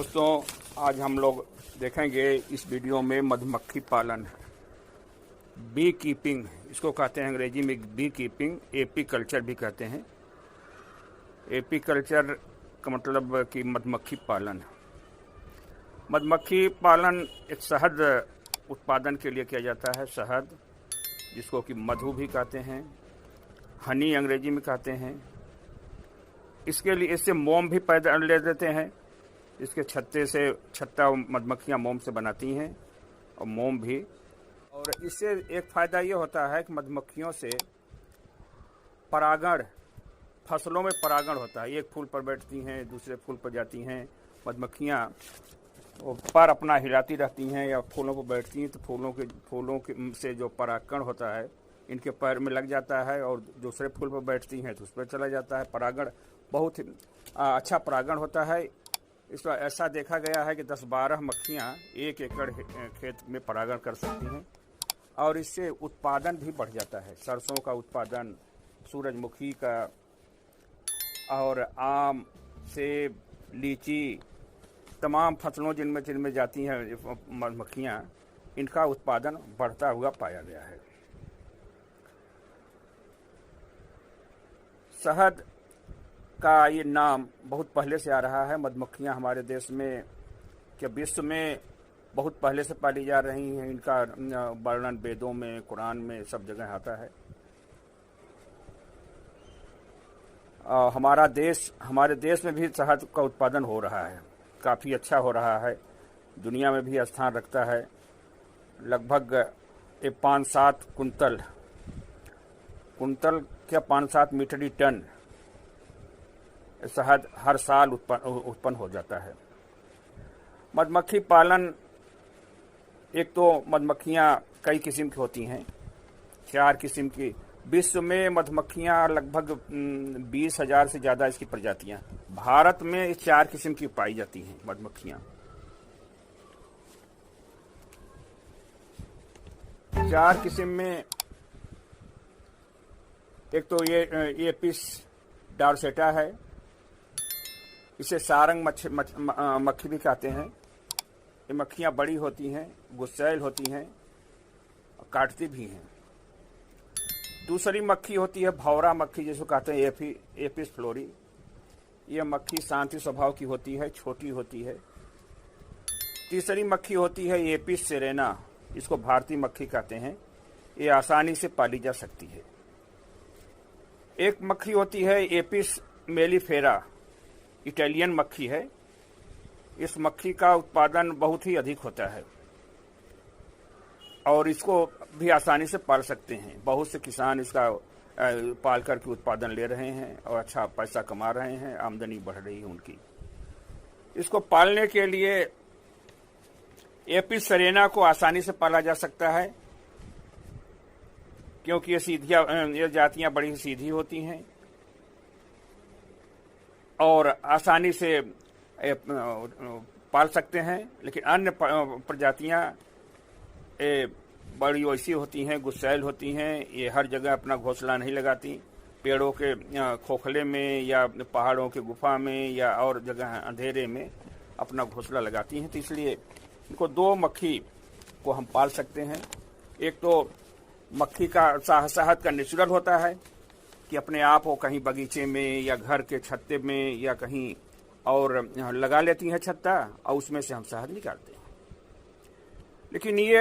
दोस्तों, आज हम लोग देखेंगे इस वीडियो में मधुमक्खी पालन, बी कीपिंग इसको कहते हैं अंग्रेजी में, बी कीपिंग, एपी कल्चर भी कहते हैं। एपी कल्चर का मतलब कि मधुमक्खी पालन। मधुमक्खी पालन एक शहद उत्पादन के लिए किया जाता है। शहद जिसको कि मधु भी कहते हैं, हनी अंग्रेजी में कहते हैं। इसके लिए इससे मोम भी पैदा ले देते हैं। इसके छत्ता मधुमक्खियाँ मोम से बनाती हैं और मोम भी। और इससे एक फ़ायदा ये होता है कि मधुमक्खियों से परागण, फसलों में परागण होता है। एक फूल पर बैठती हैं, दूसरे फूल पर जाती हैं। मधुमक्खियाँ वो पर अपना हिलाती रहती हैं या फूलों पर बैठती हैं, तो फूलों के से जो परागण होता है इनके पैर में लग जाता है और दूसरे फूल पर बैठती हैं तो उस पर चला जाता है। परागण बहुत अच्छा परागण होता है। इसका ऐसा देखा गया है कि 10-12 मक्खियाँ 1 एकड़ खेत में परागण कर सकती हैं और इससे उत्पादन भी बढ़ जाता है। सरसों का उत्पादन, सूरजमुखी का, और आम, सेब, लीची, तमाम फसलों जिनमें जाती हैं मधुमक्खियाँ, इनका उत्पादन बढ़ता हुआ पाया गया है। शहद का ये नाम बहुत पहले से आ रहा है। मधुमक्खियाँ हमारे देश में क्या विश्व में बहुत पहले से पाली जा रही हैं। इनका वर्णन वेदों में, कुरान में, सब जगह आता है। हमारे देश में भी शहद का उत्पादन हो रहा है, काफ़ी अच्छा हो रहा है, दुनिया में भी स्थान रखता है। लगभग 5-7 कुंतल क्या 5-7 मीट्रिक टन शहद हर साल उत्पन्न हो जाता है। मधुमक्खी पालन, एक तो मधुमक्खियाँ कई किस्म की होती हैं, 4 किस्म की। विश्व में मधुमक्खियाँ लगभग 20,000 से ज़्यादा इसकी प्रजातियाँ। भारत में 4 किस्म की पाई जाती हैं मधुमक्खियाँ। 4 किस्म में एक तो ये एपिस डॉर्सेटा है। इसे सारंग मक्खी भी कहते हैं। ये मक्खियाँ बड़ी होती हैं, गुस्सैल होती हैं और काटती भी हैं। दूसरी मक्खी होती है भौरा मक्खी, जिसको कहते हैं एपिस फ्लोरी। ये मक्खी शांति स्वभाव की होती है, छोटी होती है। तीसरी मक्खी होती है एपिस सेरेना, इसको भारतीय मक्खी कहते हैं। ये आसानी से पाली जा सकती है। एक मक्खी होती है एपिस मेलिफेरा, इटालियन मक्खी है। इस मक्खी का उत्पादन बहुत ही अधिक होता है और इसको भी आसानी से पाल सकते हैं। बहुत से किसान इसका पाल करके उत्पादन ले रहे हैं और अच्छा पैसा कमा रहे हैं, आमदनी बढ़ रही है उनकी। इसको पालने के लिए एपिस सेरेना को आसानी से पाला जा सकता है क्योंकि ये जातियां बड़ी सीधी होती हैं और आसानी से पाल सकते हैं। लेकिन अन्य प्रजातियां बड़ी वैसी होती हैं, गुस्सैल होती हैं। ये हर जगह अपना घोंसला नहीं लगाती। पेड़ों के खोखले में या पहाड़ों के गुफा में या और जगह अंधेरे में अपना घोंसला लगाती हैं। तो इसलिए इनको 2 मक्खी को हम पाल सकते हैं। एक तो मक्खी का शहद का नेचुरल होता है कि अपने आप वो कहीं बगीचे में या घर के छत्ते में या कहीं और लगा लेती हैं छत्ता और उसमें से हम शहद निकालते हैं। लेकिन ये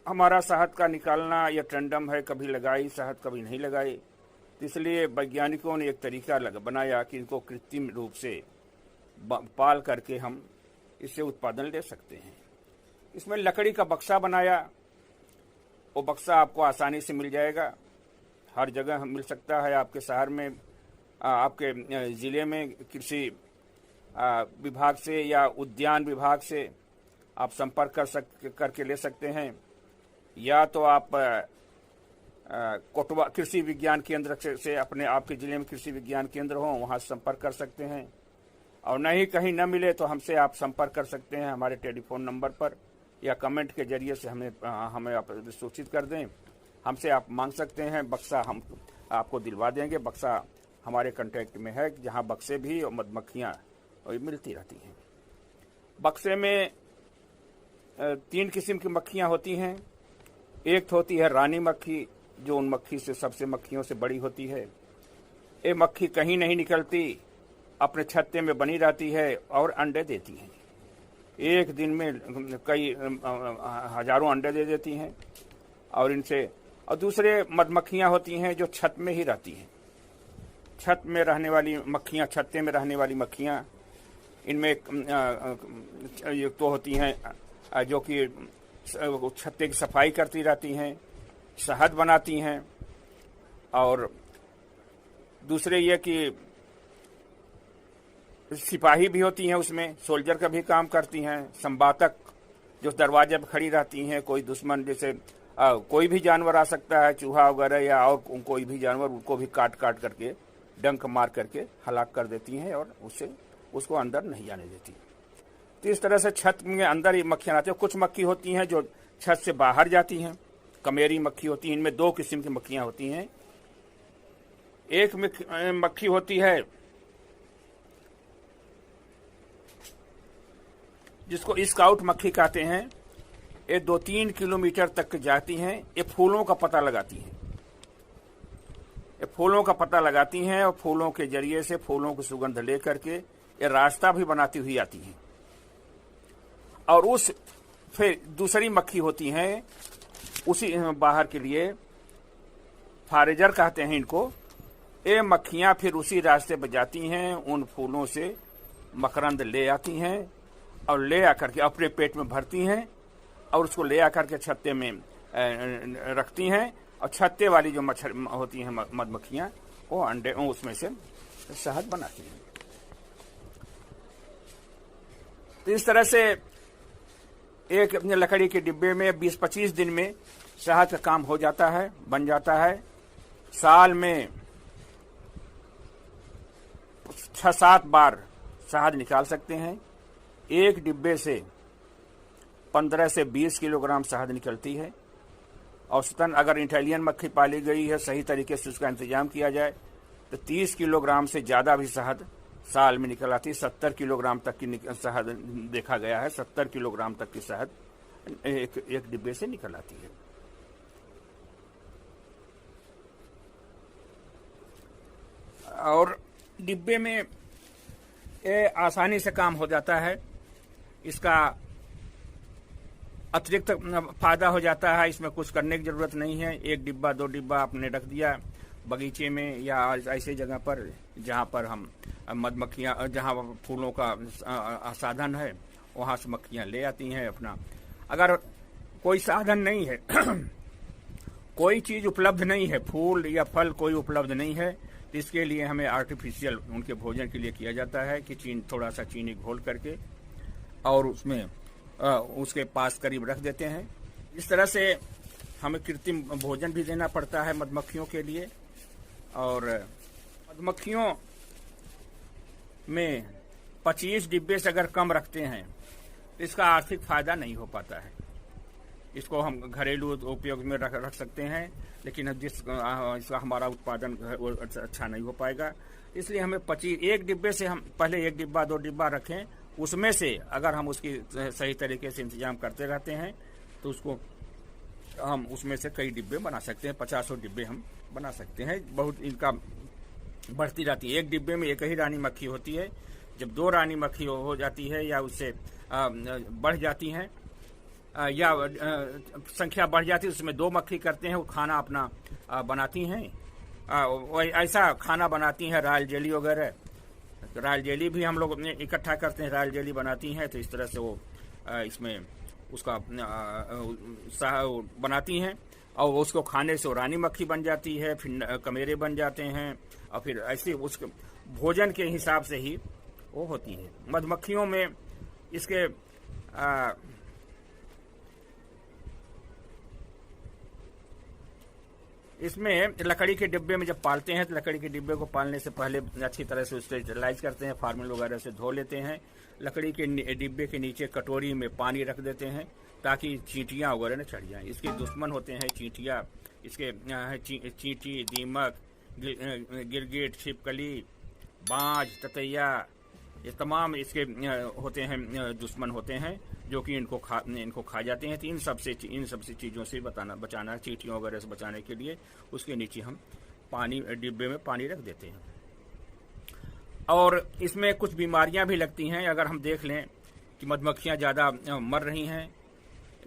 हमारा शहद का निकालना ये ट्रेंडम है, कभी लगाई शहद कभी नहीं लगाई। इसलिए वैज्ञानिकों ने एक तरीका बनाया कि इनको कृत्रिम रूप से पाल करके हम इससे उत्पादन ले सकते हैं। इसमें लकड़ी का बक्सा बनाया। वो बक्सा आपको आसानी से मिल जाएगा, हर जगह मिल सकता है। आपके शहर में, आपके ज़िले में कृषि विभाग से या उद्यान विभाग से आप संपर्क करके ले सकते हैं, या तो आप कोटवा कृषि विज्ञान केंद्र से अपने आपके ज़िले में कृषि विज्ञान केंद्र हो, वहाँ संपर्क कर सकते हैं। और नहीं कहीं न मिले तो हमसे आप संपर्क कर सकते हैं हमारे टेलीफोन नंबर पर, या कमेंट के जरिए से हमें आप सूचित कर दें। हमसे आप मांग सकते हैं बक्सा, हम आपको दिलवा देंगे। बक्सा हमारे कांटेक्ट में है, जहां बक्से भी और मधुमक्खियाँ मिलती रहती हैं। बक्से में 3 किस्म की मक्खियां होती हैं। एक तो होती है रानी मक्खी, जो उन मक्खी से सबसे मक्खियों से बड़ी होती है। ये मक्खी कहीं नहीं निकलती, अपने छत्ते में बनी रहती है और अंडे देती हैं। एक दिन में कई हजारों अंडे दे देती हैं। और इनसे और दूसरे मधुमक्खियां होती हैं जो छत में ही रहती हैं। छत में रहने वाली मक्खियां, छत्ते में रहने वाली मक्खियां, इनमें ये तो होती हैं जो कि छत्ते की सफाई करती रहती हैं, शहद बनाती हैं। और दूसरे ये कि सिपाही भी होती हैं, उसमें सोल्जर का भी काम करती हैं। संवातक जो दरवाजे पर खड़ी रहती हैं, कोई दुश्मन जैसे कोई भी जानवर आ सकता है, चूहा वगैरह या और कोई भी जानवर, उनको भी काट करके डंक मार करके हलाक कर देती हैं और उसको अंदर नहीं जाने देती। तो इस तरह से छत में अंदर ही मक्खियां आती हैं। कुछ मक्खी होती हैं जो छत से बाहर जाती हैं, कमेरी मक्खी होती है। इनमें 2 किस्म की मक्खियां होती हैं। एक मक्खी होती है जिसको स्काउट मक्खी कहते हैं। ये 2-3 किलोमीटर तक जाती हैं। ये फूलों का पता लगाती हैं। ये फूलों का पता लगाती हैं और फूलों के जरिए से फूलों की सुगंध लेकर के ये रास्ता भी बनाती हुई आती हैं। और फिर दूसरी मक्खी होती हैं, उसी बाहर के लिए फारेजर कहते हैं इनको। ये मक्खियां फिर उसी रास्ते पर जाती हैं, उन फूलों से मकरंद ले आती हैं और ले आकर के अपने पेट में भरती हैं और उसको ले आकर के छत्ते में रखती हैं। और छत्ते वाली जो मच्छर होती हैं मधुमक्खियां, वो अंडे उसमें से शहद बनाती हैं। तो इस तरह से एक अपने लकड़ी के डिब्बे में 20-25 दिन में शहद का काम हो जाता है, बन जाता है। साल में 6-7 बार शहद निकाल सकते हैं। एक डिब्बे से 15 से 20 किलोग्राम शहद निकलती है। औसतन अगर इटालियन मक्खी पाली गई है, सही तरीके से उसका इंतजाम किया जाए, तो 30 किलोग्राम से ज़्यादा भी शहद साल में निकल आती है। 70 किलोग्राम तक की शहद देखा गया है। 70 किलोग्राम तक की शहद एक डिब्बे से निकल आती है। और डिब्बे में ये आसानी से काम हो जाता है। इसका अतिरिक्त फायदा हो जाता है। इसमें कुछ करने की जरूरत नहीं है। 1 डिब्बा 2 डिब्बा आपने रख दिया बगीचे में या ऐसे जगह पर जहाँ पर हम मधुमक्खियाँ, जहाँ फूलों का साधन है, वहाँ से मक्खियाँ ले आती हैं अपना। अगर कोई साधन नहीं है कोई चीज़ उपलब्ध नहीं है, फूल या फल कोई उपलब्ध नहीं है, तो इसके लिए हमें आर्टिफिशियल उनके भोजन के लिए किया जाता है कि थोड़ा सा चीनी घोल करके और उसमें उसके पास करीब रख देते हैं। इस तरह से हमें कृत्रिम भोजन भी देना पड़ता है मधुमक्खियों के लिए। और मधुमक्खियों में 25 डिब्बे से अगर कम रखते हैं तो इसका आर्थिक फायदा नहीं हो पाता है। इसको हम घरेलू उपयोग में रख सकते हैं, लेकिन इसका हमारा उत्पादन अच्छा नहीं हो पाएगा। इसलिए हमें 1 डिब्बे से हम पहले 1 डिब्बा 2 डिब्बा रखें। उसमें से अगर हम उसकी सही तरीके से इंतजाम करते रहते हैं तो उसको हम उसमें से कई डिब्बे बना सकते हैं। 50 डिब्बे हम बना सकते हैं। बहुत इनका बढ़ती रहती है। 1 डिब्बे में 1 ही रानी मक्खी होती है। जब 2 रानी मक्खी हो जाती है या उससे बढ़ जाती हैं या संख्या बढ़ जाती है, उसमें 2 मक्खी करते हैं, वो खाना अपना बनाती हैं। ऐसा खाना बनाती हैं रॉयल जेली वगैरह। रॉयल जेली भी हम लोग इकट्ठा करते हैं, रॉयल जेली बनाती हैं। तो इस तरह से वो इसमें उसका बनाती हैं और उसको खाने से रानी मक्खी बन जाती है, फिर कमेरे बन जाते हैं और फिर ऐसे उसके भोजन के हिसाब से ही वो होती है। मधुमक्खियों में इसके इसमें लकड़ी के डिब्बे में जब पालते हैं तो लकड़ी के डिब्बे को पालने से पहले अच्छी तरह से उससे स्टेरिलाइज करते हैं, फार्मल वगैरह से धो लेते हैं। लकड़ी के डिब्बे के नीचे कटोरी में पानी रख देते हैं ताकि चींटियाँ वगैरह न चढ़ जाएं। इसके दुश्मन होते हैं चींटियाँ, इसके चींटी, दीमक, गिरगिट, छिपकली, बाज, ततैया, ये तमाम इसके होते हैं, दुश्मन होते हैं जो कि इनको खा जाते हैं। तो इन सबसे चीज़ों से बचाना, चींटियों वगैरह से बचाने के लिए उसके नीचे हम डिब्बे में पानी रख देते हैं। और इसमें कुछ बीमारियां भी लगती हैं। अगर हम देख लें कि मधुमक्खियां ज़्यादा मर रही हैं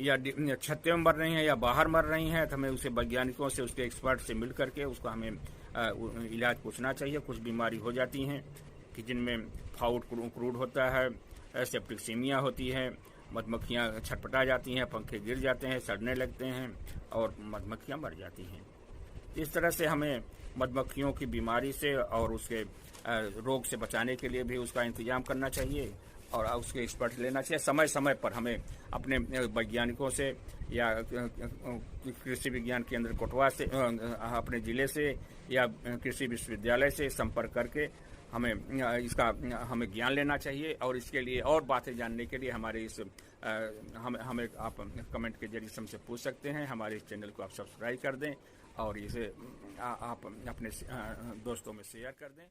या छत्ते में मर रही हैं या बाहर मर रही हैं, तो हमें उसे वैज्ञानिकों से, उसके एक्सपर्ट से मिल करके उसका हमें इलाज पूछना चाहिए। कुछ बीमारी हो जाती हैं कि जिनमें फाउड क्रूड होता है, सेप्टिसीमिया होती है, मधुमक्खियाँ छटपटा जाती हैं, पंखे गिर जाते हैं, सड़ने लगते हैं और मधुमक्खियाँ मर जाती हैं। इस तरह से हमें मधुमक्खियों की बीमारी से और उसके रोग से बचाने के लिए भी उसका इंतजाम करना चाहिए और उसके एक्सपर्ट लेना चाहिए। समय समय पर हमें अपने वैज्ञानिकों से या कृषि विज्ञान केंद्र कोटवा से, अपने ज़िले से या कृषि विश्वविद्यालय से संपर्क करके हमें ज्ञान लेना चाहिए। और इसके लिए और बातें जानने के लिए हमें आप कमेंट के जरिए हमसे पूछ सकते हैं। हमारे चैनल को आप सब्सक्राइब कर दें और इसे आप अपने दोस्तों में शेयर कर दें।